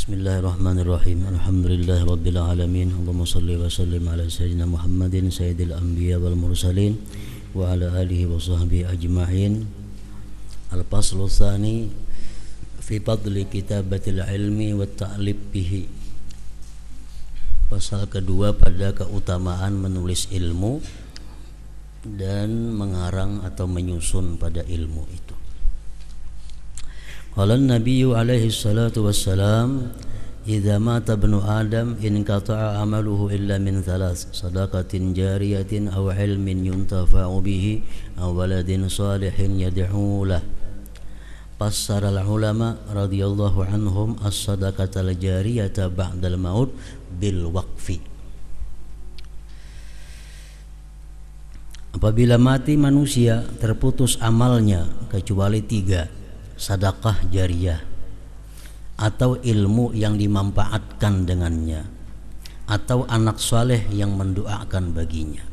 Bismillahirrahmanirrahim. Alhamdulillahirabbil alamin. Allahumma shalli wa sallim ala sayyidina Muhammadin sayyidil anbiya wal mursalin wa ala alihi wa sahbihi ajma'in. Al-faslu tsani fi fadli kitabatil ilmi wa ta'lib bihi. Pasal kedua pada keutamaan menulis ilmu dan mengarang atau menyusun pada ilmu itu. Qala an-nabiyyu alaihi salatu wassalam, idza mata ibnu adam in qata'a amaluhu illa min thalath, sadaqatin jariyatin aw ilmin yuntafa'u bihi aw waladin salihin yad'u lah. Fassara al-ulama radhiyallahu anhum as-sadaqatal jariyata ba'dal maut bil waqfi. Apabila mati manusia terputus amalnya kecuali tiga: sedekah jariyah atau ilmu yang dimanfaatkan dengannya atau anak saleh yang mendoakan baginya.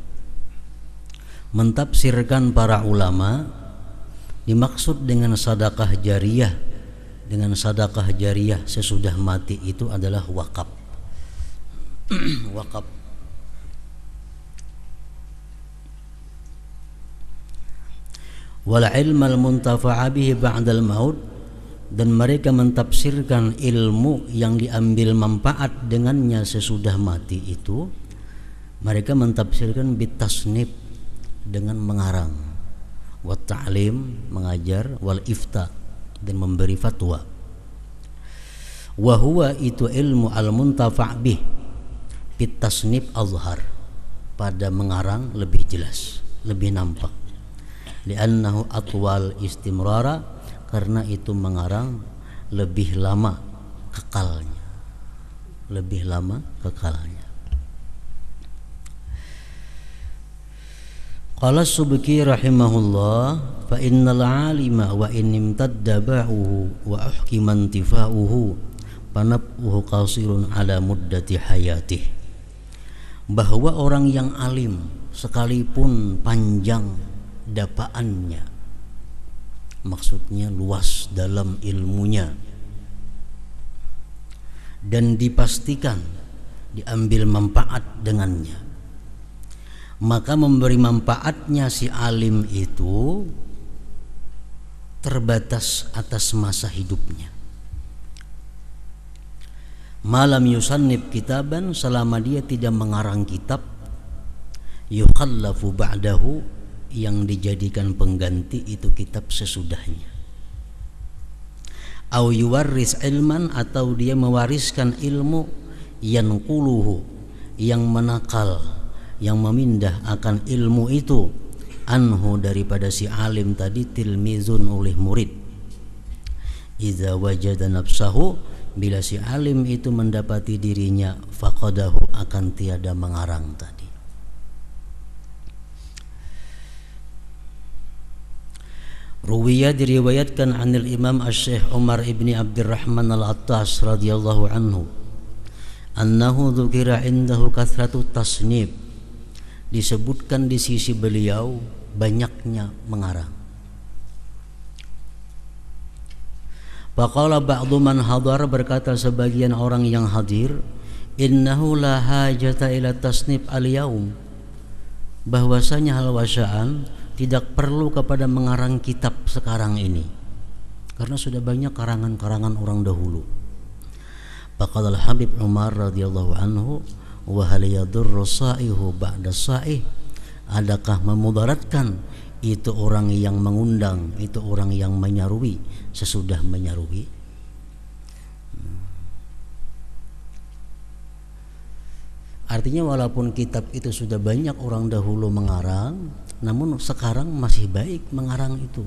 Mentafsirkan para ulama, dimaksud dengan sedekah jariyah sesudah mati itu adalah wakaf. Wakaf wal ilmal muntafa'a bihi ba'dal maut, dan mereka mentafsirkan ilmu yang diambil manfaat dengannya sesudah mati itu, mereka mentafsirkan bitasnif dengan mengarang, wa ta'lim mengajar, wal ifta dan memberi fatwa. Wa huwa itu ilmu al muntafa' bih bitasnif azhar, pada mengarang lebih jelas, lebih nampak. Li'annahu atwal istimrara, karena itu mengarang lebih lama kekalnya. Qala Subki rahimahullah, fa innal alima wa in imtadda ba'uhu wa uhkima intifa'uhu panab'uhu qasirun ala muddati hayatih. Bahwa orang yang alim sekalipun panjang dapaannya, maksudnya luas dalam ilmunya, dan dipastikan diambil manfaat dengannya, maka memberi manfaatnya si alim itu terbatas atas masa hidupnya. Malam yusannif kitaban, selama dia tidak mengarang kitab, yukhallafu ba'dahu, yang dijadikan pengganti itu kitab sesudahnya. Au yuwarris ilman, atau dia mewariskan ilmu, yanquluhu, yang menakal, yang memindah akan ilmu itu, anhu, daripada si alim tadi, tilmizun, oleh murid. Idza wajada nafsahu, bila si alim itu mendapati dirinya, faqadahu, akan tiada mengarang tadi. Ruwiya, diriwayatkan anil Imam Asy-Syaikh Umar ibni Abdurrahman al-Attas radhiyallahu anhu, annahu dzukira indahu kathratu tasnif, disebutkan di sisi beliau banyaknya mengarang. Faqala ba'du man hadar, berkata sebagian orang yang hadir, innahu la hajata ila tasnif al-yaum, bahwasanya hal wasya'an tidak perlu kepada mengarang kitab sekarang ini, karena sudah banyak karangan-karangan orang dahulu. Faqala al-Habib Umar radhiyallahu anhu, wa hal yadurru sa'ihu ba'da sa'ih, adakah memudaratkan itu orang yang mengundang, itu orang yang menyeruwi sesudah menyeruwi? Artinya walaupun kitab itu sudah banyak orang dahulu mengarang, namun sekarang masih baik mengarang itu.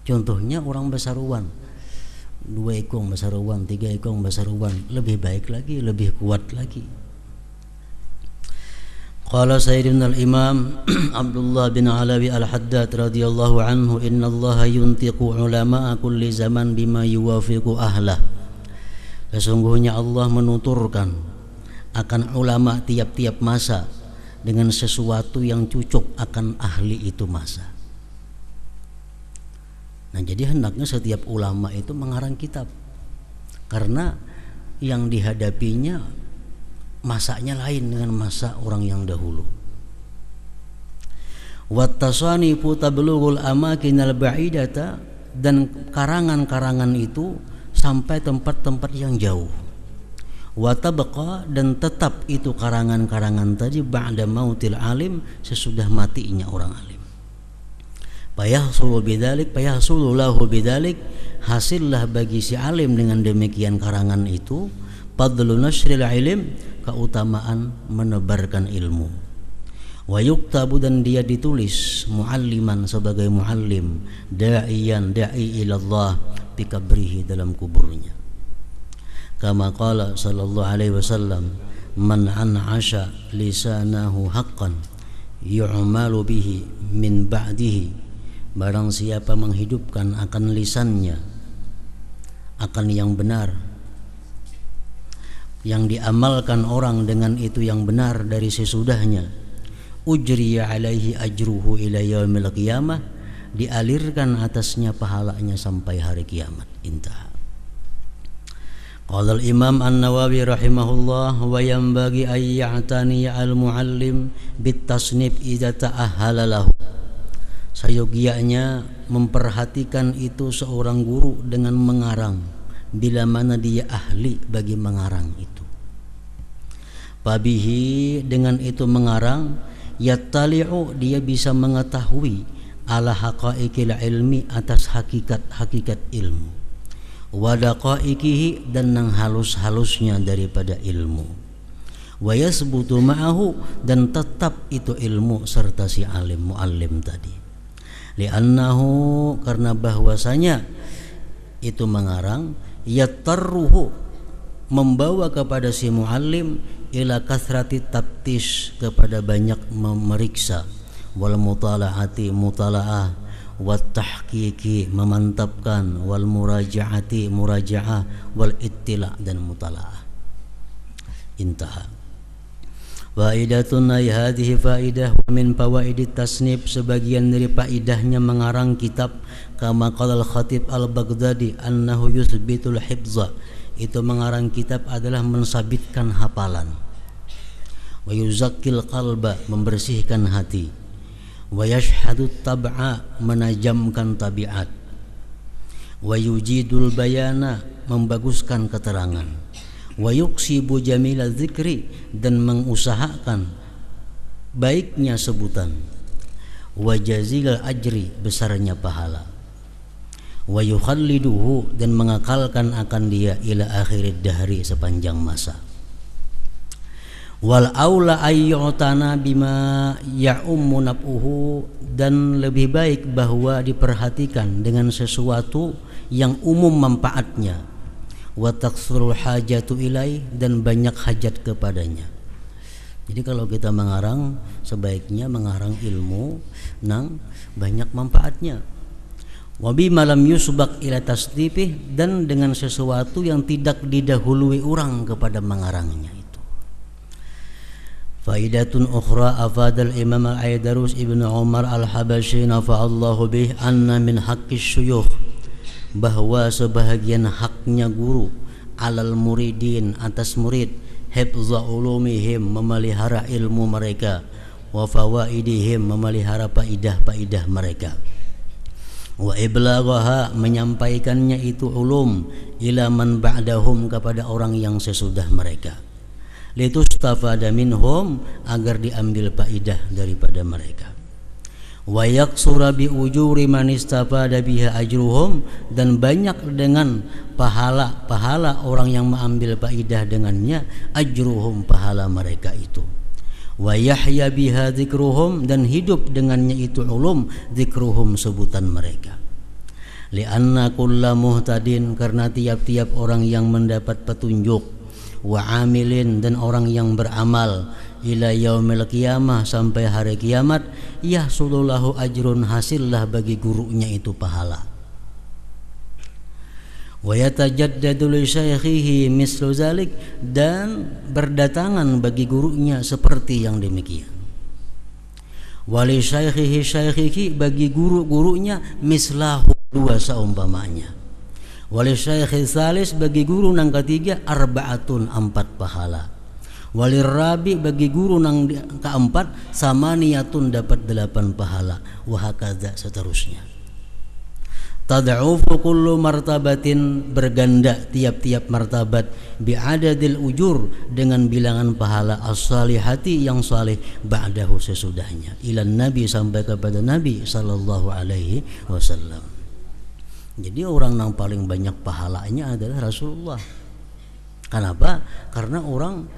Contohnya orang Basaruan, 2 ekong Basaruan, 3 ekong Basaruan, lebih baik lagi, lebih kuat lagi. Qala Sayyidina al-Imam Abdullah bin Alawi al-Haddad radhiyallahu anhu, innallaha yuntiqu ulama'a kulli zaman bima yuwafiqu ahlah. Sesungguhnya Allah menuturkan akan ulama tiap-tiap masa dengan sesuatu yang cocok akan ahli itu masa. Nah, jadi hendaknya setiap ulama itu mengarang kitab, karena yang dihadapinya masanya lain dengan masa orang yang dahulu. Wattasanifu tablughul amakinal ba'idata, dan karangan-karangan itu sampai tempat-tempat yang jauh. Watabqa, dan tetap itu karangan-karangan tadi ba'da mautil alim, sesudah matinya orang alim. Fayahsulu lahu bidzalik, hasillah bagi si alim dengan demikian karangan itu, fadlu nashril ilm, keutamaan menebarkan ilmu. Wa yuktabu, dan dia ditulis mualliman, sebagai muallim, da'i ilallah bi kabrihi, dalam kuburnya. Kama qala sallallahu alaihi wasallam, man an'asha lisanahu haqqan yu'malu bihi min ba'dihi, barang siapa menghidupkan akan lisannya akan yang benar, yang diamalkan orang dengan itu yang benar dari sesudahnya, ujriya alaihi ajruhu ila yaumil qiyamah, dialirkan atasnya pahalanya sampai hari kiamat. Intah. Qala al-Imam An-Nawawi rahimahullah, wa yanbaghi ay ya'tani al-muallim bit-tasnif idza ta'ahhala lahu, sayogianya memperhatikan itu seorang guru dengan mengarang bila mana dia ahli bagi mengarang itu. Fabihi, dengan itu mengarang, yattali'u, dia bisa mengetahui ala haqaiqil ilmi, atas hakikat ilmu, wa daqaiqihi, dan nang halus-halusnya daripada ilmu, wa yasbutu ma'ahu, dan tetap itu ilmu serta si alim muallim tadi. Li'annahu, karena bahwasanya itu mengarang, yatarruhu, membawa kepada si muallim, ila kathrati tabtish, kepada banyak memeriksa, wal mutala'ati, mutala'ah, wat tahqiqi, memantapkan, wal murajaati, muraja'ah, wal ittila', dan mutala'ah. Intaha. Faidatun, ay hadhihi faidah, wa min fawaidit tasnif, sebagian dari faidahnya mengarang kitab, kama qala al-Khatib al-Baghdadi annahu yuthbitul hifza, itu mengarang kitab adalah mensabitkan hafalan, wa yuzakkil qalba, membersihkan hati, wa yashhadu tab'a, menajamkan tabiat, wa yujidul bayana, membaguskan keterangan, wa yuksibu jamila dzikri, dan mengusahakan baiknya sebutan, wa jazilal ajri, besarnya pahala, wa yukhalliduhu, dan mengekalkan akan dia ila akhirid dahri, sepanjang masa. Wal aula ayyutana bima ya'ummu naf'uhu, dan lebih baik bahwa diperhatikan dengan sesuatu yang umum manfaatnya, wa taksurul hajatu ilai, dan banyak hajat kepadanya. Jadi kalau kita mengarang, sebaiknya mengarang ilmu nang banyak manfaatnya. Wa bima lam yusbaq ila tasdifih, dan dengan sesuatu yang tidak didahului orang kepada mengarangnya itu. Faidatun ukhra afadal Imam al-Aidarus Ibnu Umar al-Habashi nafa'allahu bih, anna min haqqis syuyukh, bahwa sebahagian haknya guru, alal muridin, atas murid, hifza ulumihim, memelihara ilmu mereka, wa fawaidihim, memelihara faidah-faidah mereka, wa iblaghaha, menyampaikannya itu ulum, ila man ba'dahum, kepada orang yang sesudah mereka, litustafada minhum, agar diambil faidah daripada mereka, wa yaksura bi ujuri man istafada biha ajruhum, dan banyak dengan pahala orang yang mengambil faidah dengannya, ajruhum, pahala mereka itu, wa yahya biha dzikruhum, dan hidup dengannya itu ulum, dzikruhum, sebutan mereka. Lianna kulla muhtadin, karena tiap-tiap orang yang mendapat petunjuk, wa amilin, dan orang yang beramal, ila yaumil qiyamah, sampai hari kiamat, yahsululahu ajrun, hasillah bagi gurunya itu pahala, wa yatajaddadu li syaikhihi mislu zalik, dan berdatangan bagi gurunya seperti yang demikian, wali syaikhihi, bagi guru-gurunya mislahu, dua seumpamanya, Walisyaikh salis bagi guru nang ketiga arba'atun 4 pahala. Walirabi bagi guru nang keempat samaniyatun dapat 8 pahala. Wahakadza seterusnya. Tad'ufu kullu martabatin berganda tiap-tiap martabat bi'adadil ujur dengan bilangan pahala as-salihati yang saleh ba'dahu sesudahnya ilan nabi sampai kepada Nabi sallallahu alaihi wasallam. Jadi orang yang paling banyak pahalanya adalah Rasulullah. Kenapa? Karena orang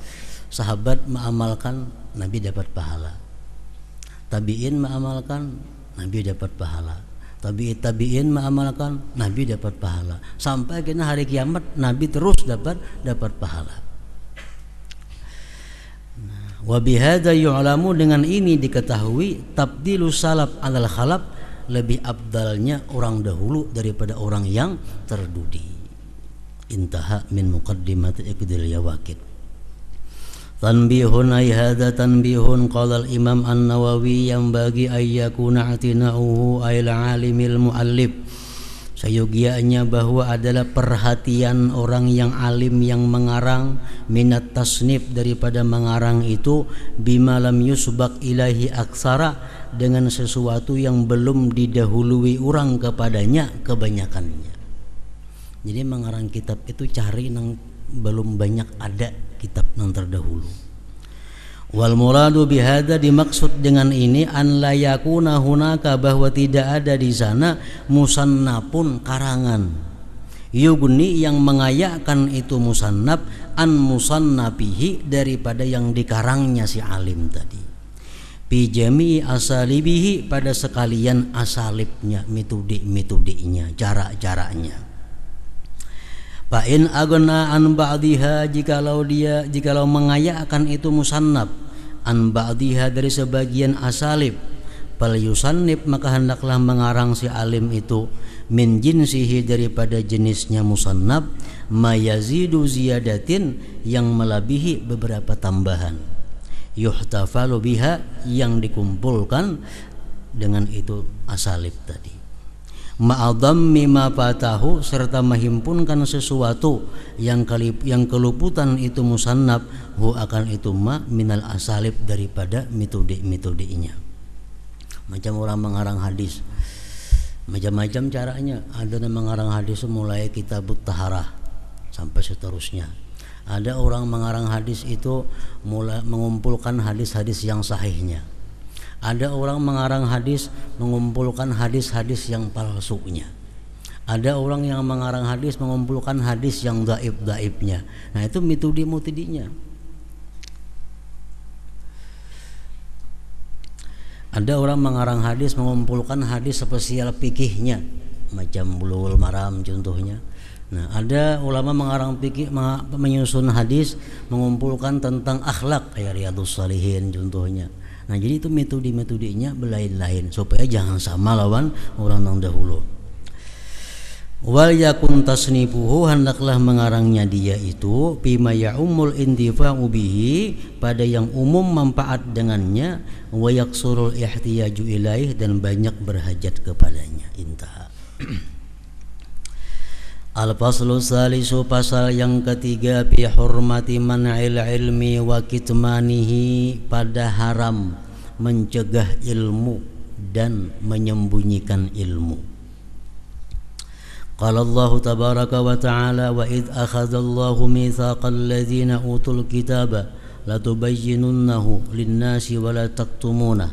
sahabat mengamalkan, Nabi dapat pahala. Tabi'in mengamalkan, Nabi dapat pahala. Tabi'in mengamalkan, Nabi dapat pahala. Sampai kena hari kiamat Nabi terus dapat pahala. Wa bihadza yu'lamu, dengan ini diketahui tabdilu salaf alal khalaf, lebih abdalnya orang dahulu daripada orang yang terdudi. Intaha min muqaddimat iqdil yawaqid. Tanbihun ay hadza tanbihun qala al-imam an-Nawawi yang bagi ayyakuna atina'uhu ayil alimil muallif. Sayogianya bahwa adalah perhatian orang yang alim yang mengarang, minat tasnif daripada mengarang itu, bima lam yusbaq ilahi aksara, dengan sesuatu yang belum didahului orang kepadanya kebanyakannya. Jadi mengarang kitab itu cari yang belum banyak ada kitab yang terdahulu. Wal muradu bihada, dimaksud dengan ini an la yakuna hunaka, bahwa tidak ada di sana musannapun karangan yugni yang mengayakkan itu musannab an musannabihi daripada yang dikarangnya si alim tadi. Bi jami'i asalibihi, pada sekalian asalibnya, metode-metodenya, cara-caranya. Fa in agna an ba'dihha, jikalau mengayakkan itu musannab an ba'dihha dari sebagian asalib, fal yusannib, maka hendaklah mengarang si alim itu min jinsihi daripada jenisnya musannab, mayazidu ziyadatin, yang melebihi beberapa tambahan, yuhtafalu biha, yang dikumpulkan dengan itu asalib tadi, ma'adhammi ma fatahu, serta menghimpunkan sesuatu yang keluputan itu musannab, hu akan itu ma minal asalib, daripada metode-metodenya. Macam orang mengarang hadis, macam-macam caranya. Ada yang mengarang hadis mulai kitabut taharah sampai seterusnya. Ada orang mengarang hadis itu mulai mengumpulkan hadis-hadis yang sahihnya. Ada orang mengarang hadis mengumpulkan hadis-hadis yang palsunya. Ada orang yang mengarang hadis mengumpulkan hadis yang dhaif-dhaifnya. Nah, itu metode-metodenya. Ada orang mengarang hadis mengumpulkan hadis spesial fikihnya, macam Bulughul Maram contohnya. Nah, ada ulama mengarang fikih, menyusun hadis mengumpulkan tentang akhlak, kayak Riyadhus Shalihin contohnya. Nah, jadi itu metode-metodenya berlain-lain supaya jangan sama lawan orang yang dahulu. Wal yakun tasnifuhu, hendaklah mengarangnya dia itu bima ya'umul intifa'u bihi, pada yang umum manfaat dengannya, wa yaksurul ihtiyaju ilaih, dan banyak berhajat kepadanya. Intaha. Al-faslu salisu, pasal yang ketiga, fi hurmati man'il ilmi wa kitmanihi, pada haram mencegah ilmu dan menyembunyikan ilmu. Qala Allah tabaraka wa ta'ala, wa idh akhadallahu mitsaqal ladzina utul kitaba latubayyinunnahu lin-nasi wa la taktumunah.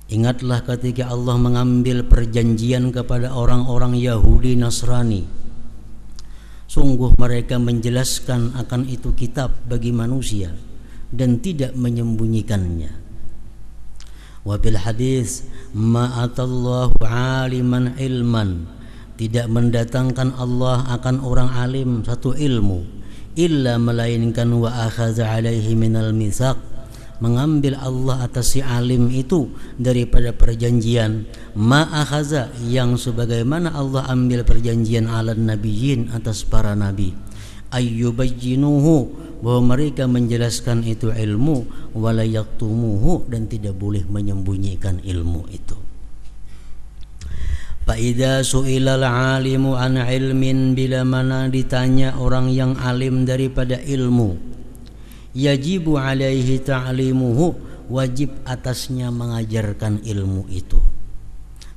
Ingatlah ketika Allah mengambil perjanjian kepada orang-orang Yahudi Nasrani, sungguh mereka menjelaskan akan itu kitab bagi manusia dan tidak menyembunyikannya. Wa bil hadis ma'atallahu aliman ilman, tidak mendatangkan Allah akan orang alim satu ilmu, illa melainkan wa akhadha alaihi minal mitsaq, mengambil Allah atas si alim itu daripada perjanjian, ma'akhaza, yang sebagaimana Allah ambil perjanjian ala nabiyyin atas para nabi, ayyubayyinuhu, bahwa mereka menjelaskan itu ilmu, wala yaktumuhu, dan tidak boleh menyembunyikan ilmu itu. Fa idza su'ilal alimu an ilmin, bila mana ditanya orang yang alim daripada ilmu, yajibu alaihi ta'limuhu, wajib atasnya mengajarkan ilmu itu.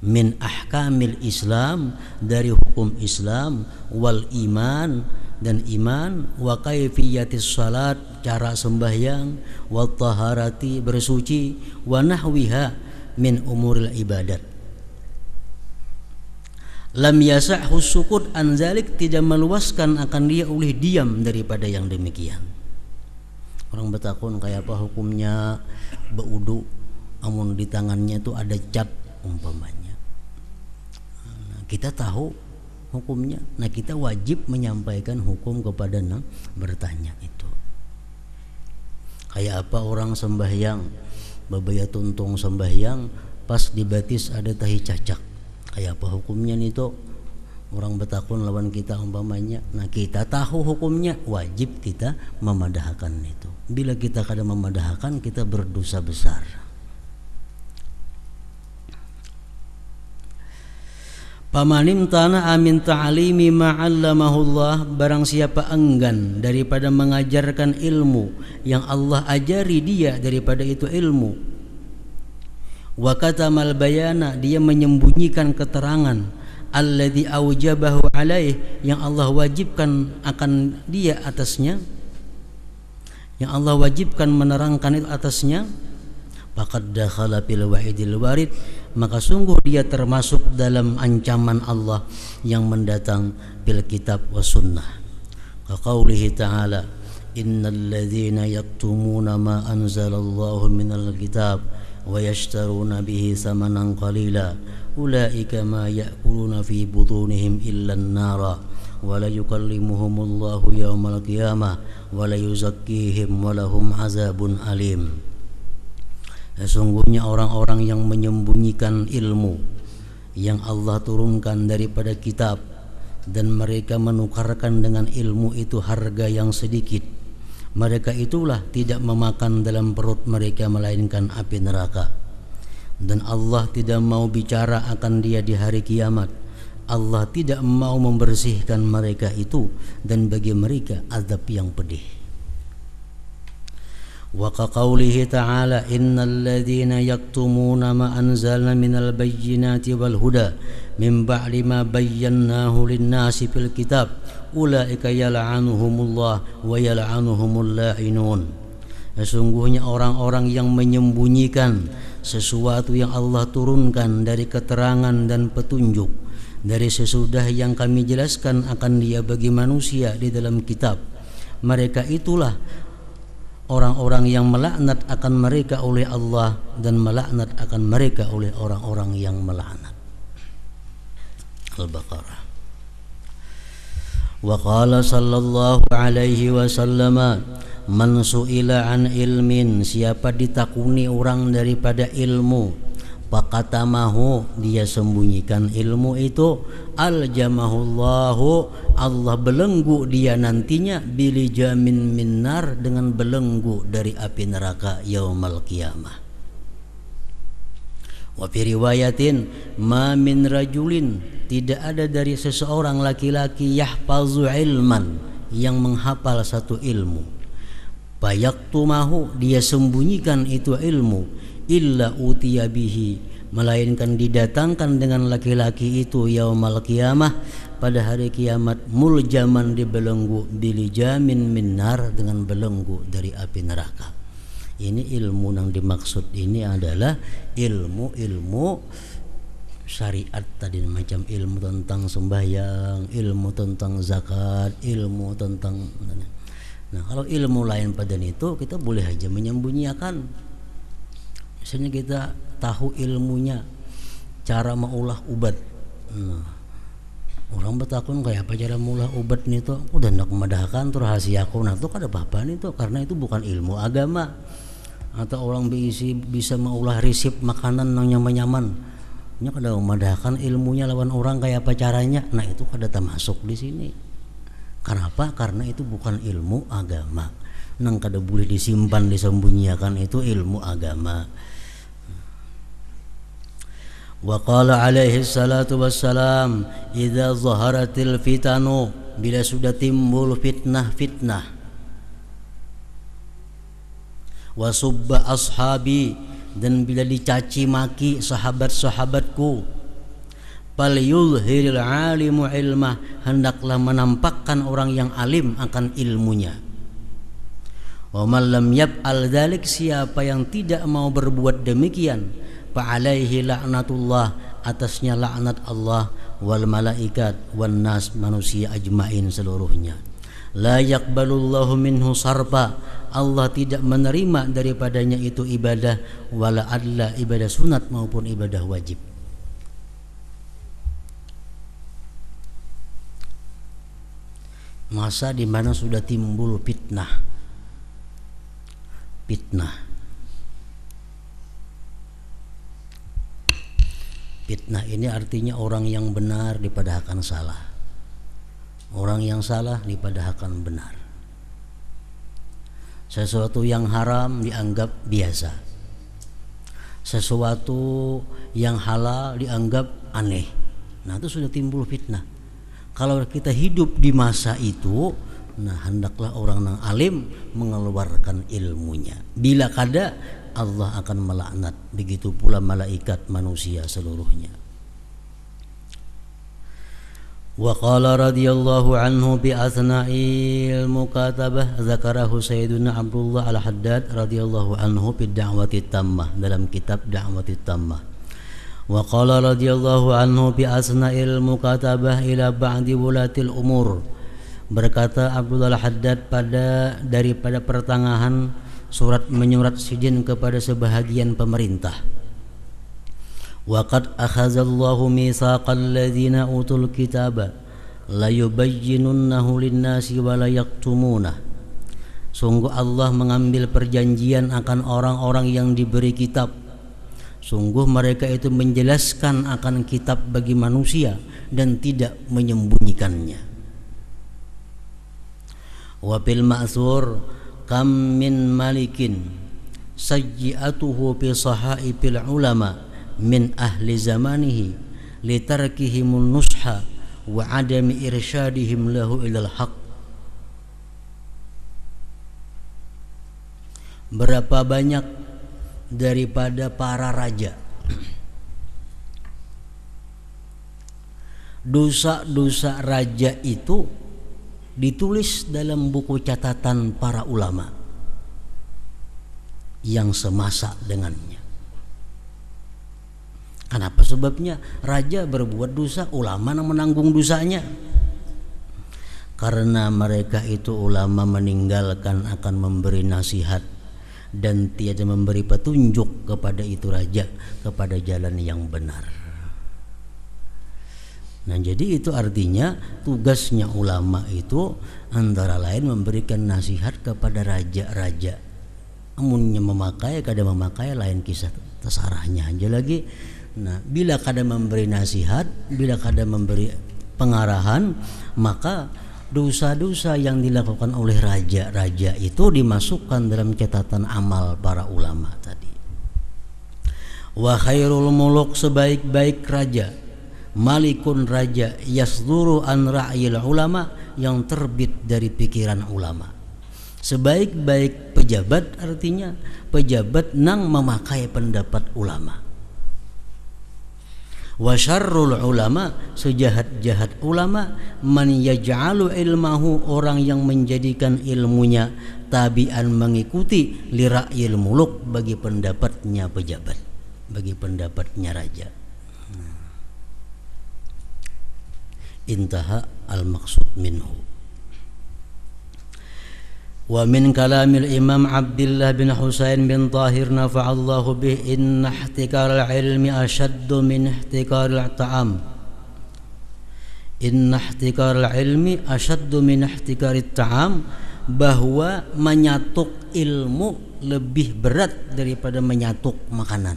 Min ahkamil Islam, dari hukum Islam, wal iman, dan iman, wa kaifiyatis salat, cara sembahyang, wa taharati, bersuci, wa nahwiha min umuril ibadat. Lam yasahhu sukut an zalik, tidak meluaskan akan dia oleh diam daripada yang demikian. Orang bertakun kayak apa hukumnya beudu amun di tangannya itu ada cat umpamanya. Nah, kita tahu hukumnya. Nah, kita wajib menyampaikan hukum kepada yang bertanya itu. Kayak apa orang sembahyang, babaya tuntung sembahyang, pas dibatis ada tahi cacak. Kayak apa hukumnya nih tuh? Orang bertakun lawan kita umpamanya. Nah, kita tahu hukumnya, wajib kita memadahkan itu. Bila kita kada memadahkan, kita berdosa besar. Pamanim tanah amin ta'alimi ma'allamahullah, barang siapa enggan daripada mengajarkan ilmu yang Allah ajari dia daripada itu ilmu, wa katamal bayana, dia menyembunyikan keterangan, alladzi aujabahu alaih, yang Allah wajibkan akan dia atasnya, yang Allah wajibkan menerangkan itu atasnya, faqad dakhala fil wa'idil warid, maka sungguh dia termasuk dalam ancaman Allah yang mendatang bil kitab was sunnah. Ka qaulihi ta'ala, innal ladzina yaktumuna ma anzalallahu minal kitab wa yashtaruna bihi samanan qalila ulaika ma ya'kuluna fi butunihim illa an-nara wa la yukallimuhumullahu yawmal qiyamah wa la yuzakkihim wa lahum azabun alim. Sesungguhnya orang-orang yang menyembunyikan ilmu yang Allah turunkan daripada kitab dan mereka menukarkan dengan ilmu itu harga yang sedikit, mereka itulah tidak memakan dalam perut mereka melainkan api neraka. Dan Allah tidak mau bicara akan dia di hari kiamat. Allah tidak mau membersihkan mereka itu, dan bagi mereka azab yang pedih. Wa qaulihi ta'ala, innal ladzina yaktumuna ma anzalna minal bayyinati wal huda min ba'di ma bayyanahu lin-nasi fil kitab ulaika yal'anuhumullah wa yal'anuhumul la'inun. Sesungguhnya orang-orang yang menyembunyikan sesuatu yang Allah turunkan dari keterangan dan petunjuk dari sesudah yang kami jelaskan akan dia bagi manusia di dalam kitab, mereka itulah orang-orang yang melaknat akan mereka oleh Allah dan melaknat akan mereka oleh orang-orang yang melaknat. Al-Baqarah. Wa qala sallallahu alaihi wasallam, man su'ila an ilmin, siapa ditakuni orang daripada ilmu, faqatamahu, dia sembunyikan ilmu itu, aljamahullahu, Allah belenggu dia nantinya, bilijamin minnar, dengan belenggu dari api neraka yaumal qiyamah. Wa fi riwayatin, ma min rajulin, tidak ada dari seseorang laki-laki, yahfazu ilman, yang menghafal satu ilmu, fayaktumahu, dia sembunyikan itu ilmu, illa utiya bihi, melainkan didatangkan dengan laki-laki itu yaumal qiyamah, pada hari kiamat, muljaman, dibelenggu, bilijamin minnar, dengan belenggu dari api neraka. Ini ilmu yang dimaksud ini adalah ilmu syariat tadi, macam ilmu tentang sembahyang, ilmu tentang zakat, ilmu tentang. Nah, kalau ilmu lain pada itu kita boleh aja menyembunyikan. Misalnya kita tahu ilmunya cara mengolah ubat. Nah, orang bertakun kayak apa cara mengolah ubat nih tuh, udah nak memadahkan tuh rahasia aku, nah tuh kada apa-apa nih tuh, karena itu bukan ilmu agama. Atau orang bisa mengolah resep makanan yang nyaman-nyaman, nya kada memadahkan ilmunya lawan orang kayak apa caranya, nah itu kada termasuk di sini. Kenapa? Karena itu bukan ilmu agama. Nang kada boleh disimpan, disembunyikan, itu ilmu agama. Wa qala alaihi salatu wassalam, idza zaharatil fitanu, bila sudah timbul fitnah-fitnah, wa subba ashabi, dan bila dicaci maki sahabat-sahabatku, fal yulhiril alimu ilmah, hendaklah menampakkan orang yang alim akan ilmunya. Wa man lam yaf'al dzalik, siapa yang tidak mau berbuat demikian, fa alaihi laknatullah, atasnya laknat Allah, wal malaikat wan nas, manusia ajmain seluruhnya. La yaqbalullahu minhu sarfa, Allah tidak menerima daripadanya itu ibadah, wala adla, ibadah sunat maupun ibadah wajib. Masa di mana sudah timbul fitnah. Fitnah ini artinya orang yang benar dipadahkan salah, orang yang salah dipadahkan benar. Sesuatu yang haram dianggap biasa, sesuatu yang halal dianggap aneh. Nah, itu sudah timbul fitnah. Kalau kita hidup di masa itu, nah hendaklah orang yang alim mengeluarkan ilmunya. Bila kada, Allah akan melaknat, begitu pula malaikat, manusia seluruhnya. Wa qala radhiyallahu anhu bi asna'il mukatabah, zakarahu sayyiduna Abdullah al-Haddad radhiyallahu anhu fi da'wati tammah, dalam kitab da'wati tammah. Wa qala radhiyallahu anhu bi asna'il mukatabah ila ba'di wulatil umur, berkata Abdullah al-Haddad daripada pertengahan surat menyurat sidin kepada sebahagian pemerintah. Wa qad akhazallahu mitsaqal ladzina utul kitaba la yubayyinunnahu lin-nasi wa la yaktumuna. Sungguh Allah mengambil perjanjian akan orang-orang yang diberi kitab. Sungguh mereka itu menjelaskan akan kitab bagi manusia dan tidak menyembunyikannya. Wa fil ma'thur, kam min malikin sayyi'atuhu fi sahaibil ulama min ahli zamanihi litarkihimun nusha wa adami irsyadihim lahu ilal haq. Berapa banyak daripada para raja, dosa-dosa raja itu ditulis dalam buku catatan para ulama yang semasa dengannya. Kenapa sebabnya? Raja berbuat dosa, ulama yang menanggung dosanya. Karena mereka itu ulama meninggalkan akan memberi nasihat dan tiada memberi petunjuk kepada itu raja kepada jalan yang benar. Nah, jadi itu artinya tugasnya ulama itu antara lain memberikan nasihat kepada raja-raja. Amunnya memakai, kada memakai lain kisah, terserahnya aja lagi. Nah, bila kada memberi nasihat, bila kada memberi pengarahan, maka dosa-dosa yang dilakukan oleh raja-raja itu dimasukkan dalam catatan amal para ulama tadi. Wa khairul muluk, sebaik-baik raja, malikun raja, yasduru an ra'yil ulama, yang terbit dari pikiran ulama. Sebaik-baik pejabat artinya pejabat nang memakai pendapat ulama. Wa syarrul ulama, sejahat-jahat ulama, man yaj'alu ilmahu, orang yang menjadikan ilmunya tabi'an, mengikuti li ra'yil muluk, bagi pendapatnya pejabat, bagi pendapatnya raja. Intaha al-maqsud minhu. Wa min kalamil Imam Abdullah bin Husain bin Tahir nafa'allahu bih, inna ihtikar al-ilmi ashaddu min ihtikar al-ta'am. Inna ihtikar al-ilmi ashaddu min ihtikar al-ta'am, bahwa menyatuk ilmu lebih berat daripada menyatuk makanan.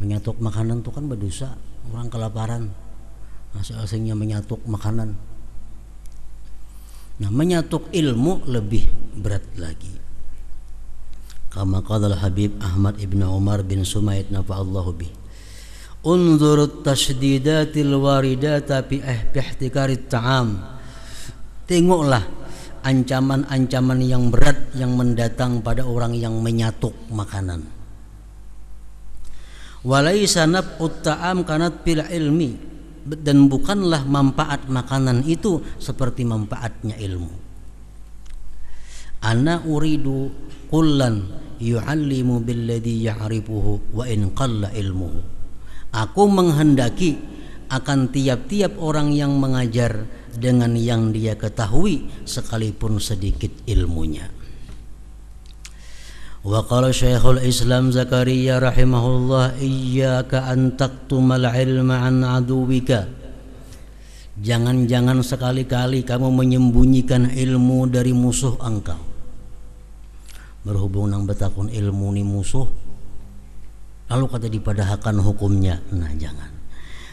Menyatuk makanan itu kan berdosa, orang kelaparan, asing-asingnya menyatuk makanan. Nah, menyatuk ilmu lebih berat lagi. Kama qala al-Habib Ahmad ibn Umar bin Sumaid nafa'allahu bih, Unzur tasdidatil waridata fi ihtikarit ta'am. Tengoklah ancaman-ancaman yang berat yang mendatang pada orang yang menyatuk makanan. Walaysa naf'ut ta'am kanat fil ilmi, dan bukanlah manfaat makanan itu seperti manfaatnya ilmu. Ana uridu kullan yu'allimu billadhi ya'rifuhu wa in qalla ilmuhu. Aku menghendaki akan tiap-tiap orang yang mengajar dengan yang dia ketahui sekalipun sedikit ilmunya. Wa qala Syekhul Islam Zakaria rahimahullah, iyyaka an taktumal ilma an aduwika. Jangan-jangan sekali-kali kamu menyembunyikan ilmu dari musuh engkau. Berhubung nang betakun ilmu ni musuh, lalu kata dipadahakan hukumnya. Nah, jangan.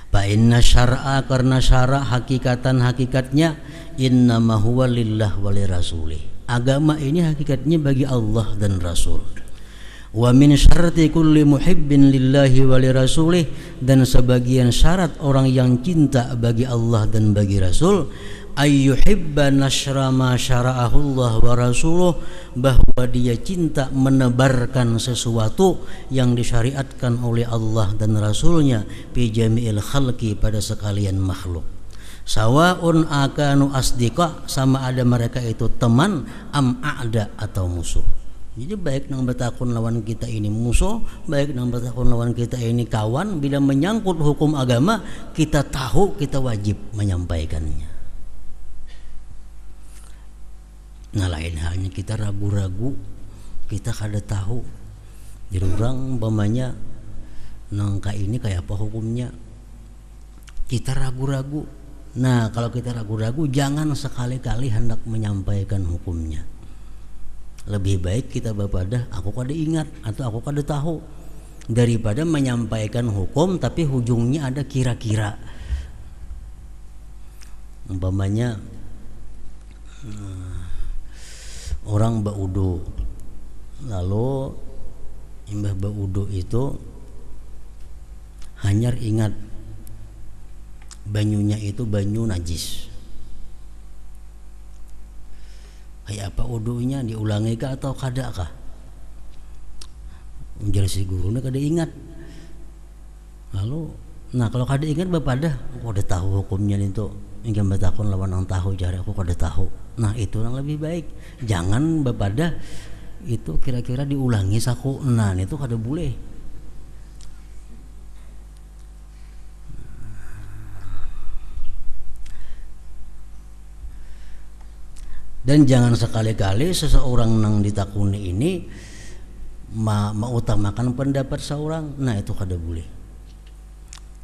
Fa inna syar'a, karena syara' hakikatnya innama huwa lillah wa lirasulih. Agama ini hakikatnya bagi Allah dan Rasul. Wa min syarti kulli muhibbin lillahi wa lirasulih, dan sebagian syarat orang yang cinta bagi Allah dan bagi Rasul, ayyuhibba nashra ma syara'ahu Allah wa rasuluh, bahwa dia cinta menebarkan sesuatu yang disyariatkan oleh Allah dan Rasulnya fi jami'il khalqi, pada sekalian makhluk. Sawaun akanu asdiqa, sama ada mereka itu teman, am a'da, atau musuh. Jadi baik nang betakun lawan kita ini musuh, baik nang betakun lawan kita ini kawan, bila menyangkut hukum agama kita tahu, kita wajib menyampaikannya. Nah, lain halnya kita ragu-ragu, kita kada tahu. Jadi orang umpamanya nangka ini kayak apa hukumnya, kita ragu-ragu. Nah, kalau kita ragu-ragu jangan sekali-kali hendak menyampaikan hukumnya. Lebih baik kita bapadah aku kada ingat atau aku kada tahu, daripada menyampaikan hukum tapi ujungnya ada kira-kira. Umpamanya orang baudu, lalu imbah baudu itu hanyar ingat banyunya itu banyu najis. Kayak apa wudunya, diulangi kah atau kada kah? Ujar si gurunya kada ingat. Lalu, nah kalau kada ingat bapadah, aku kada tahu hukumnya itu. Ingin batakun lawan ang tahu jari aku kada tahu. Nah itu yang lebih baik. Jangan bapadah itu kira-kira diulangi saku. Nah itu kada boleh. Dan jangan sekali-kali seseorang nang ditakuni ini mengutamakan pendapat seorang. Nah itu kada boleh.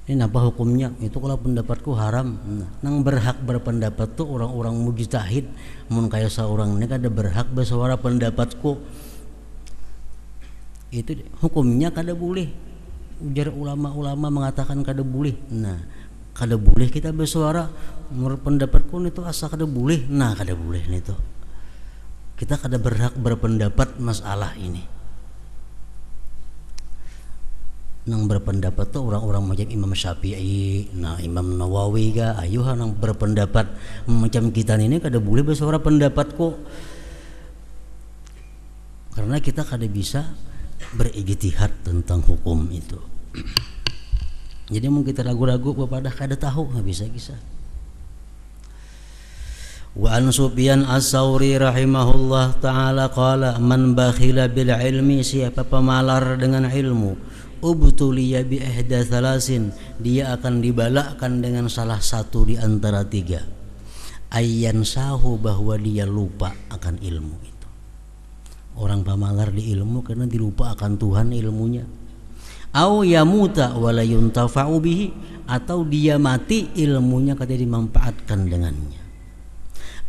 Ini apa hukumnya? Itu kalau pendapatku haram. Nah, nang berhak berpendapat tuh orang-orang mujtahid. Mun kaya seorang ini kada berhak bersuara pendapatku. Itu hukumnya kada boleh. Ujar ulama-ulama mengatakan kada boleh. Nah, kada boleh kita bersuara menurut pendapatku itu asa kada boleh. Nah kada boleh itu. Kita kada berhak berpendapat masalah ini. Nang berpendapat tuh orang-orang macam Imam Syafi'i, nah Imam Nawawi ga, ayuh nang berpendapat macam kita ini kada boleh bersuara pendapatku. Karena kita kada bisa berijtihad tentang hukum itu. Jadi mungkin kita ragu-ragu kepada kada tahu, nggak bisa. Wa an Sufyan as-Sauri rahimahullah ta'ala qala, man bakhila bil ilmi, siapa pemalar dengan ilmu, ubtuliya bi ihda thalasin, dia akan dibalakkan dengan salah satu di antara tiga. Ayyan sahu, bahwa dia lupa akan ilmu itu. Orang pemalar di ilmu karena dilupa akan Tuhan ilmunya. Au yamuta wala yuntafa'u bihi, atau dia mati ilmunya kada dimanfaatkan dengannya.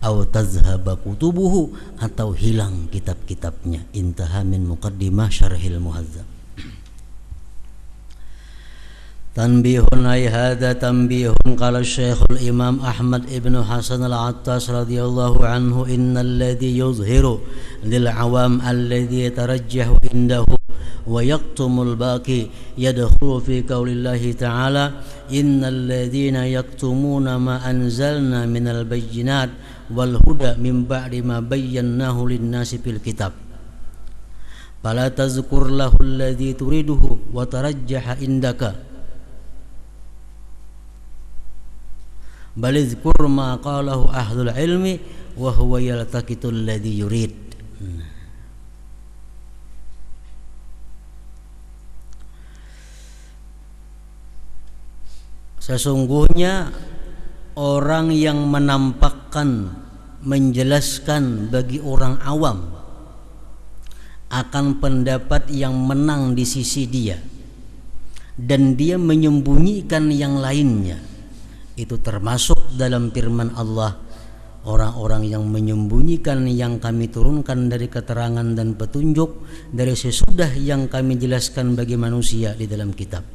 Au tazhaba kutubuhu, atau hilang kitab-kitabnya. Intaha min muqaddimah syarhil muhadzab. Tanbihun ay hadha tanbihun, qala Syekhul Imam Ahmad ibn Hasan al-Attas radhiyallahu anhu, innal ladzi yuzhiru lil awam alladzi yatarajjahu indahu wa yaktumul baqi yadkhulu fi qaulillahi ta'ala innal ladzina yaktumuna ma anzalna minal bayyinat wal huda min ba'di ma bayyanahu lin-nasi fil kitab fala tazkur lahu alladzi turiduhu wa tarajjaha indaka bal izkur ma qalahu ahlul ilmi wa huwa yaltaqitul ladzi yurid. Sesungguhnya orang yang menampakkan, menjelaskan bagi orang awam akan pendapat yang menang di sisi dia dan dia menyembunyikan yang lainnya, itu termasuk dalam firman Allah, orang-orang yang menyembunyikan yang kami turunkan dari keterangan dan petunjuk dari sesudah yang kami jelaskan bagi manusia di dalam kitab.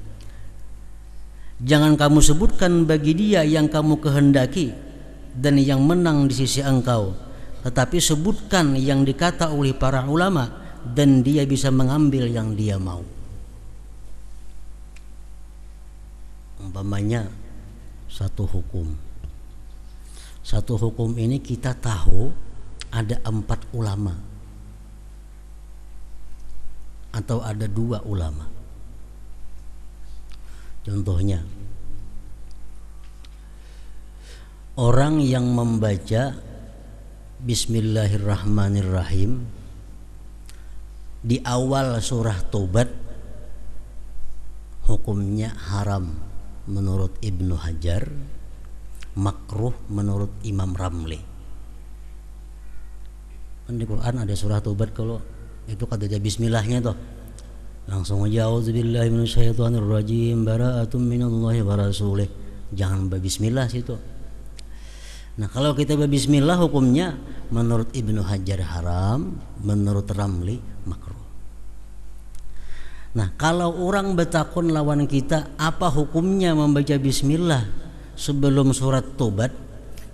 Jangan kamu sebutkan bagi dia yang kamu kehendaki dan yang menang di sisi engkau, tetapi sebutkan yang dikata oleh para ulama dan dia bisa mengambil yang dia mau. Umpamanya satu hukum ini kita tahu ada 4 ulama atau ada 2 ulama. Contohnya, orang yang membaca Bismillahirrahmanirrahim di awal surah Taubat hukumnya haram menurut Ibnu Hajar, makruh menurut Imam Ramli. Kan di Quran ada surah Taubat, kalau itu kata ada bismillahnya toh, langsung aja auzubillahi minasyaitonirrajim bara'atum minallahi wa rasulih, jangan berbismillah situ. Nah, kalau kita berbismillah hukumnya menurut Ibnu Hajar haram, menurut Ramli makruh. Nah, kalau orang bertakun lawan kita apa hukumnya membaca bismillah sebelum surat Taubat,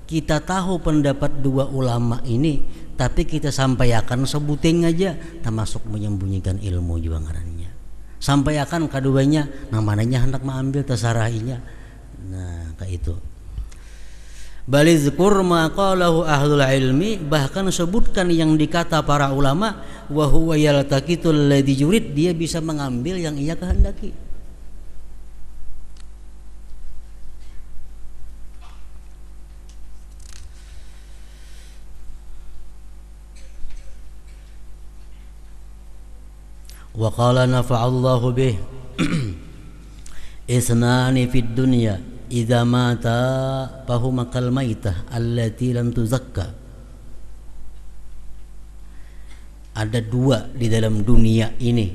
kita tahu pendapat 2 ulama ini, tapi kita sampaikan sebuting aja, termasuk menyembunyikan ilmu juga ngarannya. Sampaikan keduanya, namanya hendak mengambil tasarahinya. Nah, kayak itu. Balizkur ma qalahu ahlul ilmi, bahkan sebutkan yang dikata para ulama, wa huwa yaltaqitul ladzi yurid, dia bisa mengambil yang ia kehendaki. Wa qala nafa'allahu bih isnani fid dunya idza mata fahuma kal maitah allati lam tuzakka. Ada 2 di dalam dunia ini,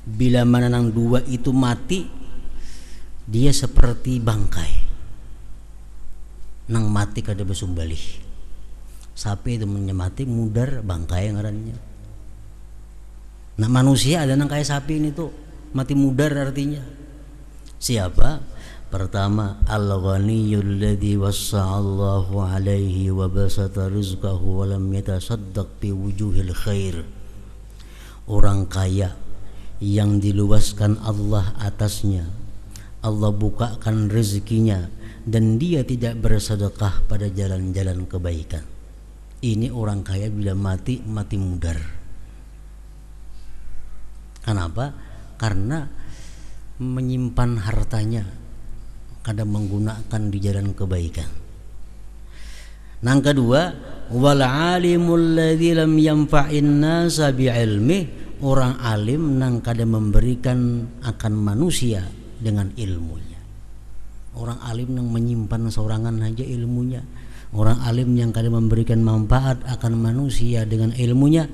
bila mana nang 2 itu mati, dia seperti bangkai nang mati kada besumbalih. Sapi itu mati mudar bangkai ngarannya. Nah, manusia ada nang kayak sapi ini tuh mati mudar artinya. Siapa? Pertama, al-ghaniyul ladzi wassa'allahu alaihi wa basata rizqahu wa lam yatasaddaq bi wujuhil khair. Orang kaya yang diluaskan Allah atasnya, Allah bukakan rezekinya dan dia tidak bersedekah pada jalan-jalan kebaikan. Ini orang kaya bila mati mudar. Kenapa? Karena menyimpan hartanya, kadang menggunakan di jalan kebaikan. Nang kedua, wal alimul ladzi lam yanfa'in nasa bi'ilmi, orang alim nang kadang memberikan akan manusia dengan ilmunya. Orang alim nang menyimpan sorangan aja ilmunya. Orang alim yang kadang memberikan manfaat akan manusia dengan ilmunya.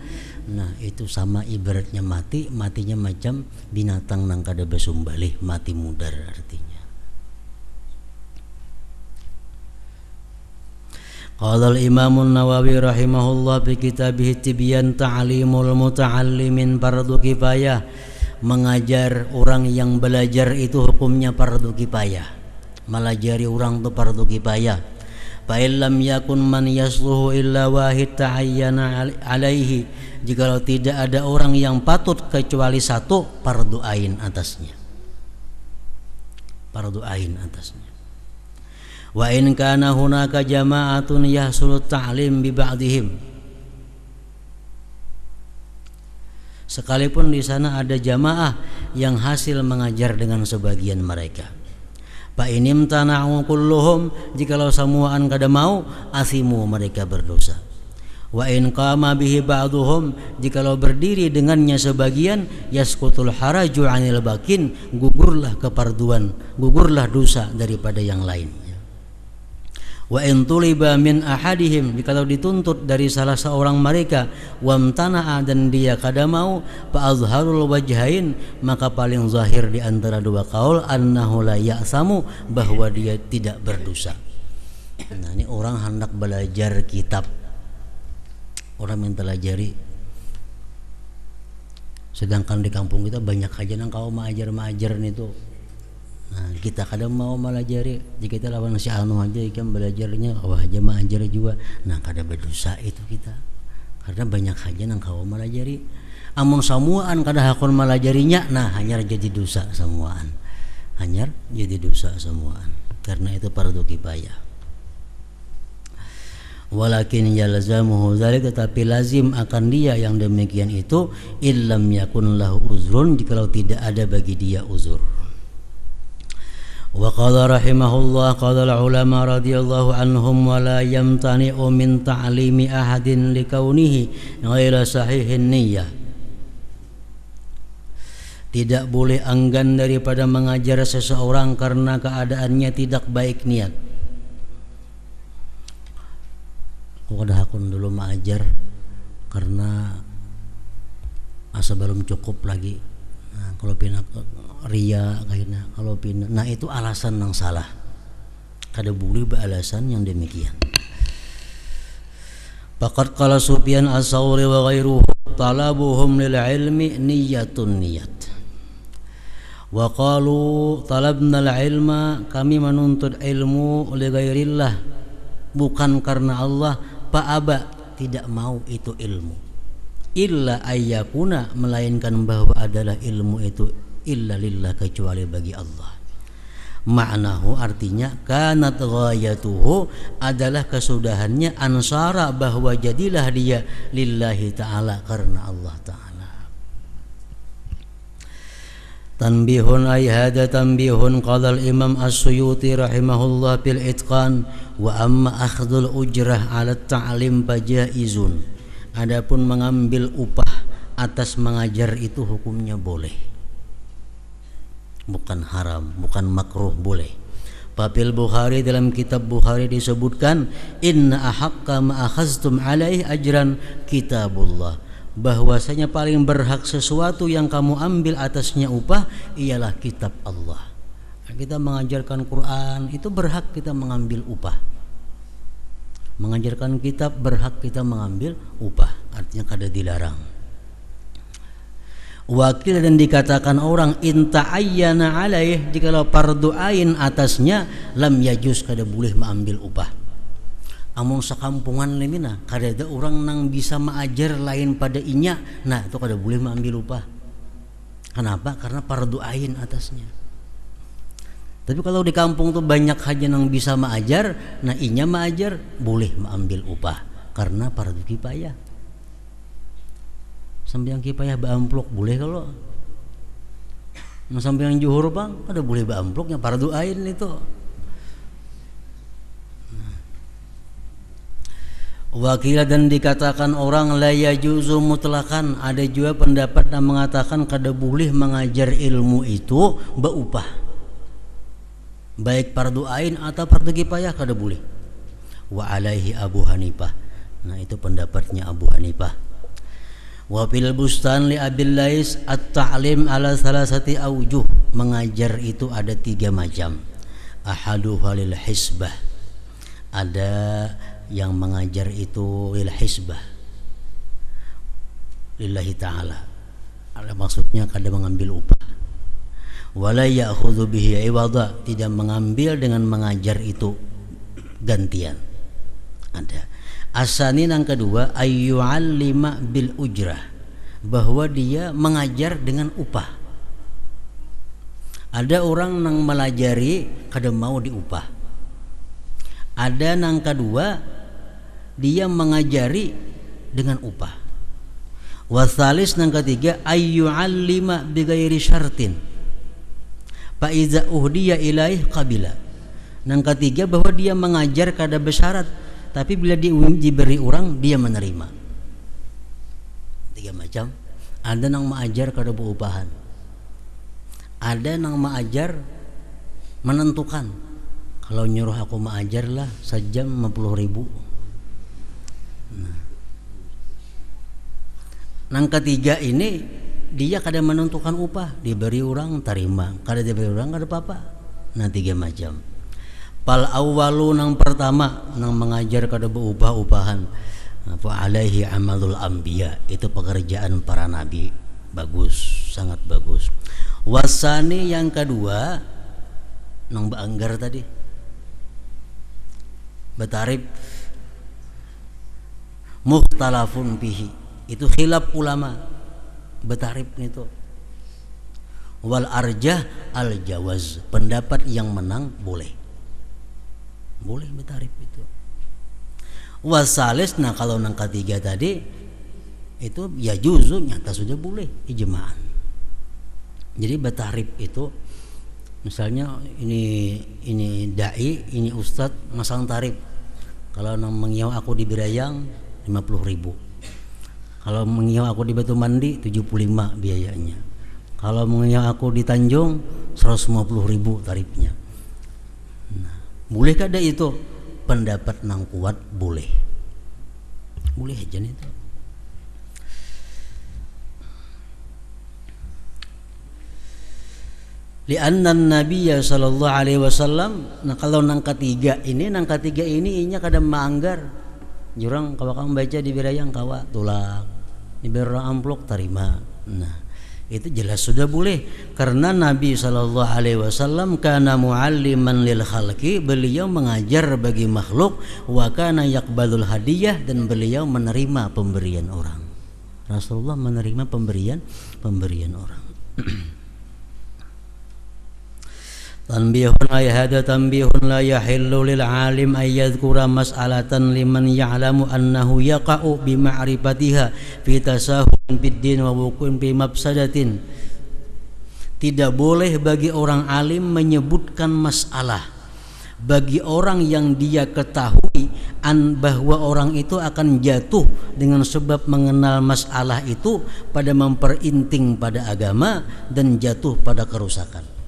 Nah, itu sama ibaratnya matinya macam binatang nang kada besumbalih, mati mudar artinya. Qala al-Imam an-Nawawi rahimahullah fi kitabih Tibyan Ta'limul Muta'allimin fardu kifayah. Mengajar orang yang belajar itu hukumnya fardu kifayah. Melajari orang itu fardu kifayah. fa illam yakun man yasluhu illa wahid ta'ayyana alaihi, jikalau tidak ada orang yang patut kecuali satu, fardu ain atasnya, fardu ain atasnya. Wa in kana hunaka jama'atun yahsulu ta'lim bi ba'dihim, sekalipun di sana ada jamaah yang hasil mengajar dengan sebagian mereka. Fa inim tana'u kulluhum, jikalau semuaan kada mau, asimu, mereka berdosa. Wa in qama bihi ba'duhum, jikalau berdiri dengannya sebagian, yasqutul haraju 'anil bakin, gugurlah keparduan, gugurlah dosa daripada yang lainnya. Wa in tuliba min ahadihim, jikalau dituntut dari salah seorang mereka, wamtana'a, dan dia kada mau, fa azharul wajhain, maka paling zahir di antara dua kaul, annahu la ya'samu, bahwa dia tidak berdosa. Nah, ini orang hendak belajar kitab, orang mempelajari, sedangkan di kampung kita banyak aja nang kau maajar nih tuh. Nah, kita kadang mau melajari, jika kita lawan si anu aja ikan belajarnya, wah aja maajar juga. Nah, kada berdosa itu kita, karena banyak aja nang kau melajari. Amun samuaan kada hakon melajarinya, nah hanyar jadi dosa samuaan, hanyar jadi dosa samuaan, karena itu fardu kifayah. Walakin yalzamuhu dzalik, tetapi lazim akan dia yang demikian itu, illam yakun lahu uzrun, jikalau tidak ada bagi dia uzur. Wa qala rahimahullah, qala ulama radhiyallahu anhum, wa la yamtani'u min ta'limi ahadin likaunihi ghaira sahihin niyyah, tidak boleh enggan daripada mengajar seseorang karena keadaannya tidak baik niat. Aku kada hakun dulu mengajar karena asa belum cukup lagi. Nah, kalau pindah ria kayaknya, kalau pindah, nah itu alasan yang salah. Kada boleh beralasan yang demikian. Faqad qala Sufyan as-Tsauri wa ghairuhu, talabuhum lil ilmi niyyatun niyat. Wa qalu talabna al-ilma, kami menuntut ilmu li ghairillah, bukan karena Allah. Fa'aba, tidak mau itu ilmu. Illa ayyakuna, melainkan bahwa adalah ilmu itu illa lillah, kecuali bagi Allah. Ma'nahu, artinya kanat ghayatuhu, adalah kesudahannya, ansara, bahwa jadilah dia lillahi ta'ala, karena Allah ta'ala. Tanbihun, ay hada tanbihun, qala al-imam as-Suyuti rahimahullah bil itqan, wa amma akhdul ujrah ala ta'lim fajaizun, adapun mengambil upah atas mengajar itu hukumnya boleh, bukan haram, bukan makruh, boleh. Fil Bukhari, dalam kitab Bukhari disebutkan, inna ahaqqa ma akhaztum alaihi ajran kitabullah, bahwasanya paling berhak sesuatu yang kamu ambil atasnya upah ialah kitab Allah. Kita mengajarkan Quran itu berhak kita mengambil upah. Mengajarkan kitab berhak kita mengambil upah, artinya kada dilarang. Wakil, dan dikatakan orang inta ayyana alaih, jikalau fardu ain atasnya, lam yajuz, kada boleh mengambil upah. Amun sakampungan lemina kada ada orang nang bisa mengajar lain pada inya, nah itu kada boleh mengambil upah. Kenapa? Karena fardu ain atasnya. Tapi kalau di kampung tuh banyak aja nang bisa mengajar, nah inya mengajar, boleh mengambil upah karena fardu kifayah. Sampai yang kifayah beamplok boleh, kalau sampai yang juhur bang kada boleh beamploknya, fardu ain itu. Wakil, dan dikatakan orang la yajuzu mutlakan, ada juga pendapat yang mengatakan kada boleh mengajar ilmu itu beupah, baik fardu ain atau fardu kifayah kada boleh. Wa alaihi Abu Hanifah, nah itu pendapatnya Abu Hanifah. Wa fil Bustan li Abil Lais at-ta'lim ala salasati aujuh, mengajar itu ada 3 macam. Ahaduha lil hisbah, ada yang mengajar itu lil hisbah, lillahi ta'ala, maksudnya kada mengambil upah. Wala ya'khudhu bihi iwada, tidak mengambil dengan mengajar itu gantian. Ada. Asani yang kedua ayyu'allima bil ujrah, bahwa dia mengajar dengan upah. Ada orang yang melajari kada mau diupah. Ada yang kedua dia mengajari dengan upah. Wasalis yang ketiga ayyu'allima bighairi syartin fa iza uhdiya ilaih qabila. Yang ketiga bahwa dia mengajar kada bersyarat, tapi bila diberi orang dia menerima. Tiga macam. Ada yang mengajar kada berupahan. Ada yang mengajar menentukan, kalau nyuruh aku mengajar lah sejam 50.000. Yang ketiga ini dia kada menentukan upah, diberi orang terima, kada diberi orang kada apa-apa. Nah, tiga macam. Pal awwalu nang pertama nang mengajar kada beupah-upahan, fa alaihi amalul anbiya, itu pekerjaan para nabi. Bagus, sangat bagus. Wasani yang kedua nang baanggar tadi batarib mukhtalafun bihi, itu khilaf ulama batarib itu. Wal arjah al jawaz, pendapat yang menang boleh batarib itu. Wasalis, nah kalau nang ketiga tadi itu ya juzu, nyata sudah boleh ijma'an. Jadi batarib itu misalnya ini dai, ini ustad masang tarif. Kalau nang mengiau aku di Birayang 50.000. Kalau mengiau aku di Batu Mandi 75 biayanya. Kalau mengiau aku di Tanjung 150.000 tarifnya. Nah, boleh kada itu? Pendapat nang kuat boleh aja nih itu. Lianna Nabiya sallallahu alaihi wasallam, nah kalau nang ketiga ini inya kadang manggar. Jurang kawa kang baca di Birayang kawa tulak. Diberi amplok terima. Nah, itu jelas sudah boleh karena Nabi sallallahu alaihi wasallam kana mualliman lil khalqi, beliau mengajar bagi makhluk, wa kana yaqbalul hadiyah, dan beliau menerima pemberian orang. Rasulullah menerima pemberian orang. Tanbihun ay hada tanbihun la yahillu lil alim ay yadhkura mas'alatan liman ya'lamu annahu yaqa'u bi ma'rifatiha fi tasahun bid din wa wuqun bi mafsadatin. Tidak boleh bagi orang alim menyebutkan masalah bagi orang yang dia ketahui bahwa orang itu akan jatuh dengan sebab mengenal masalah itu pada memperinting pada agama dan jatuh pada kerusakan.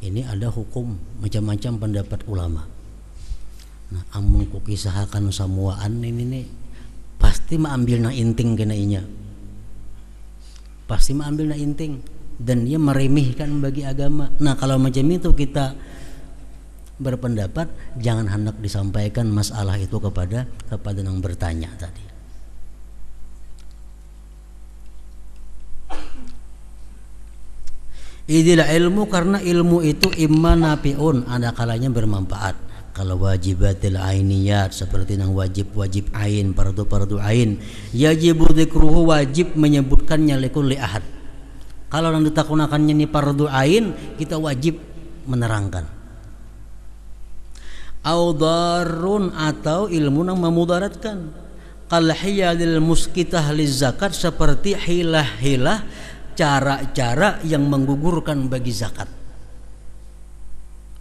Ini ada hukum macam-macam pendapat ulama. Nah, amun ku kisahakan samuaan ini pasti mengambil na inting kena inya. Pasti mengambil na inting dan dia meremehkan bagi agama. Nah, kalau macam itu kita berpendapat jangan hendak disampaikan masalah itu kepada yang bertanya tadi. Idil ilmu, karena ilmu itu imma nafi'un, ada kalanya bermanfaat. Kalau wajibatil ainiyat seperti yang wajib ain, fardu ain, yajibu dzikruhu, wajib menyebutkannya likulli ahad. Kalau yang ditakunakannya ini fardu ain, kita wajib menerangkan. Au darun, atau ilmu yang memudaratkan. Kal hiyalil muskitah liz zakat, seperti hilah-hilah, cara-cara yang menggugurkan bagi zakat.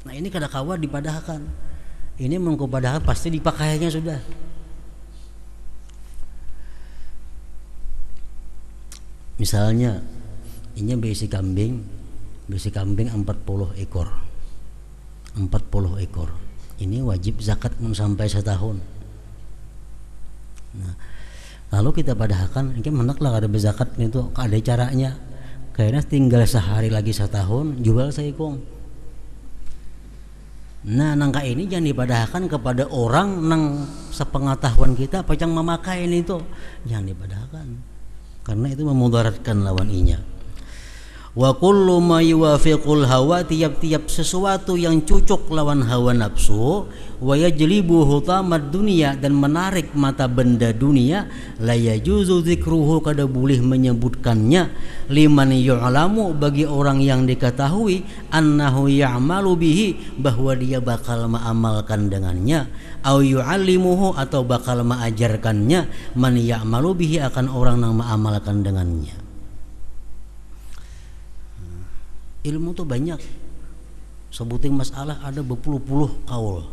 Nah, ini kada kawa dipadahkan. Ini mengkupadahkan pasti dipakainya sudah. Misalnya ini besi kambing 40 ekor. 40 ekor. Ini wajib zakat sampai setahun. Nah, lalu kita padahkan ini menaklah ada berzakat itu, ada caranya. Kayaknya tinggal sehari lagi setahun jual saikong. Nah, nangka ini jangan dipadahkan kepada orang nang sepengetahuan kita apa yang memakai ini itu, jangan dipadahkan karena itu memudaratkan lawan inya. Wa kullu ma yuwafiqul hawa, tiap-tiap sesuatu yang cocok lawan hawa nafsu, wa yajlibu hutamad dunia, dan menarik mata benda dunia, la yajuzu dzikruhu, kada boleh menyebutkannya, liman yu'lamu, bagi orang yang diketahui, annahu ya'malu bihi, bahwa dia bakal mengamalkan dengannya, au yu'allimuhu, atau bakal mengajarkannya, man ya'malu bihi, akan orang yang mengamalkan dengannya. Ilmu tuh banyak, sebuting masalah ada berpuluh-puluh kaul.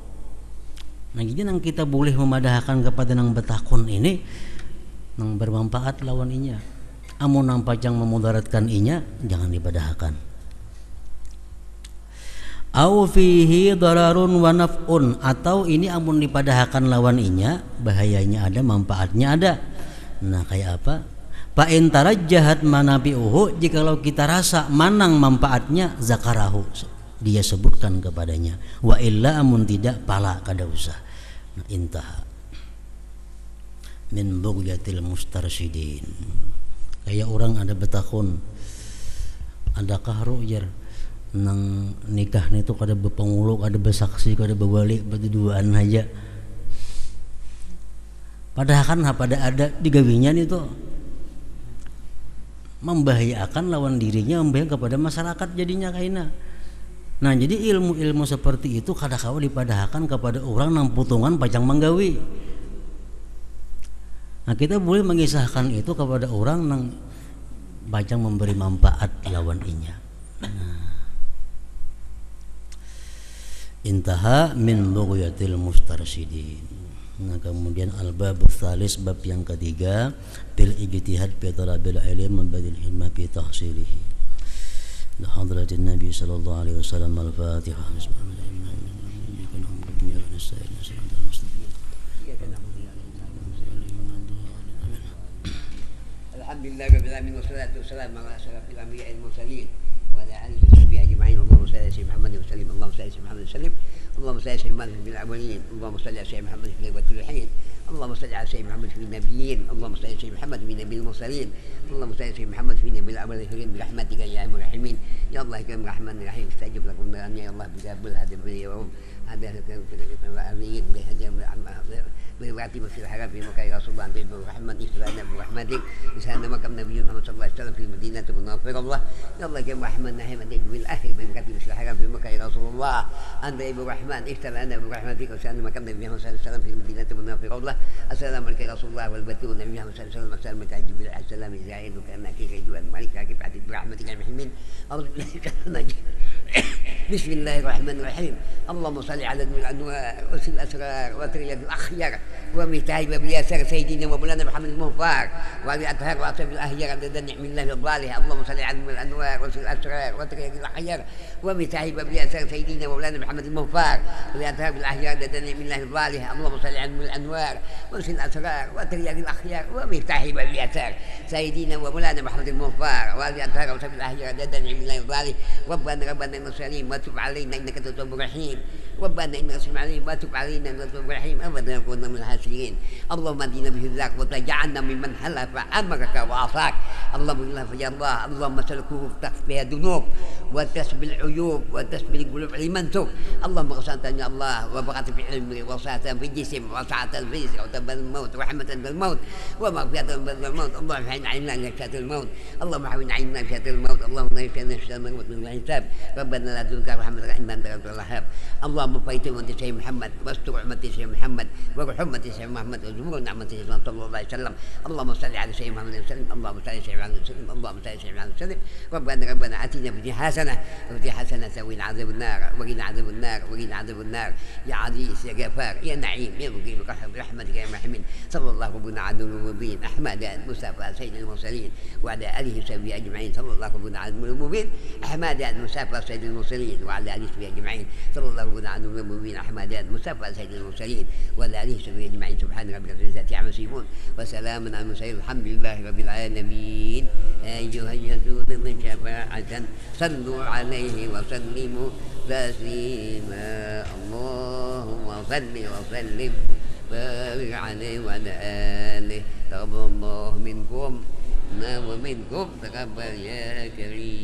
Nah jadi nang kita boleh memadahkan kepada nang betakun ini, nang bermanfaat lawan inya. Amun nang pajang memudaratkan inya, jangan dipadahkan. Au fihi dararun wa naf'un, atau ini amun dipadahkan lawan inya, bahayanya ada, manfaatnya ada. Nah kayak apa? Fa in tarajjahat manabi'uhu, jikalau kita rasa manang manfaatnya, zakarahu, dia sebutkan kepadanya. Wa illa, amun tidak, pala kada usah. Nah, intaha. Min bughyatil mustarsyidin. Kayak orang ada betakun, ada kahru jar nang nikah itu kada bepengulu, kada besaksi, kada bewali, berduaan aja. Padahal kan pada ada digawinya itu membahayakan lawan dirinya, membahayakan kepada masyarakat jadinya kaina. Nah jadi ilmu-ilmu seperti itu kadang-kala dipadahkan kepada orang nang putungan pajang menggawi. Nah kita boleh mengisahkan itu kepada orang nang pajang memberi manfaat lawan inya. Intaha min bughyatil mustarsyidin. Nah kemudian al-bab tsalis, bab yang ketiga, bil ijtihad fi talabil ilm wa badil himma fi tahsilihi. La hadratin nabi sallallahu alaihi wasallam. Al-Fatihah. Alhamdulillah rabbil alamin, wassalatu wassalamu ala asyrafil anbiya'i wal mursalin wa ala alihi wa sahbihi ajma'in. Allahumma shalli ala sayyidina Muhammad wa sallim. Allahumma shalli ala sayyidina Muhammad wa sallim. اللهم صل على سيدنا محمد في الأولين، اللهم صل على سيدنا محمد في الآخرين، اللهم صل على سيدنا محمد في النبيين، اللهم صل على سيدنا محمد في نبي المرسلين، اللهم صل على سيدنا محمد في نبي الأولين برحمتك يا أرحم الراحمين. يا الله يا الرحمن الرحيم، استجب لكم يا الله بجاب هذا اليوم هذا الأمين براتب في الحرم في مكة يا رسول الله، أنت بالرحمن إسلامنا برحمتك إسلامنا مكة النبي محمد صلى الله عليه وسلم في المدينة المنورة الله. يا الله يا الرحمن الرحيم، أنت بالآخر براتب في الحرم في مكة يا رسول الله، أنت بالرحمن إسلامنا برحمتك إسلامنا مكة النبي محمد صلى الله عليه وسلم في المدينة المنورة الله. السلام عليك يا رسول الله والبتول النبي محمد صلى الله عليه وسلم. السلام عليك جبريل عليه السلام إسرائيل وكأنك كيدوان مالك كيف عدد برحمتك يا المحمين. أعوذ بالله بسم الله الرحمن الرحيم. اللهم صل على الأنوار وسل الأسرار وتريد الأخيار ومتاهب باليسار سيدنا ومولانا محمد المغفار وعلى الأطهار وأصحاب الأخيار عدد نعم الله الظالح. اللهم صل على الأنوار وسل الأسرار وتريد الأخيار ومتاهب باليسار سيدنا ومولانا محمد المغفار وعلى الأطهار بالأخيار عدد نعم الله الظالح. اللهم صل على الأنوار وسل الأسرار وتريد الأخيار ومتاهب باليسار سيدنا ومولانا محمد المغفار وعلى الأطهار وأصحاب الأخيار عدد نعم الله الظالح. ربنا المرسلين وتب علينا انك انت التواب الرحيم. ربنا انك تسمع علينا وتب علينا انك التواب الرحيم. ابدا كنا من الخاسرين. اللهم اهدنا بهداك وتجعلنا ممن حلف امرك وعصاك. اللهم اغفر يا الله. اللهم سلكوه تخفي الذنوب وتسبي العيوب وتسبي القلوب لمن تب. اللهم غسلت يا الله وبقت في علمك وسعه في الجسم وسعه في الرزق وتب الموت ورحمه بالموت ومغفره بالموت. اللهم حين علمنا انك شات الموت. اللهم حين علمنا شات الموت. اللهم نجنا من الموت من الحساب. ربنا لا تذكر رحمتك انت انت الوهاب. اللهم فايت امتي سيدنا محمد واستر امتي سيدنا محمد وارحم امتي سيدنا محمد وزور نعمتي صلى الله عليه وسلم. اللهم صل على سيدنا محمد وسلم. اللهم صل على سيدنا محمد وسلم. اللهم صل على سيدنا محمد وسلم. ربنا اتنا في حسنه وفي حسنه وقنا عذاب النار وقنا عذاب النار وقنا عذاب النار. يا عزيز يا غفار يا نعيم يا مقيم برحمتك يا رحيم. صلى الله ربنا على المبين احمد المصطفى سيد المرسلين وعلى اله وصحبه اجمعين. صلى الله ربنا على المبين احمد المصطفى سيد المرسلين وعلى اله وصحبه اجمعين. صلى الله ربنا على المبين احمد المصطفى سيد المرسلين وعلى اله وصحبه اجمعين. سبحان ربك رب العزه عما يصفون وسلام على المرسلين الحمد لله رب العالمين. ايها اليهود من شفاعه صلوا عليه وسلموا تسليما. اللهم صل وسلم وبارك عليه وعلى اله. تقبل الله منكم ومنكم تقبل يا كريم.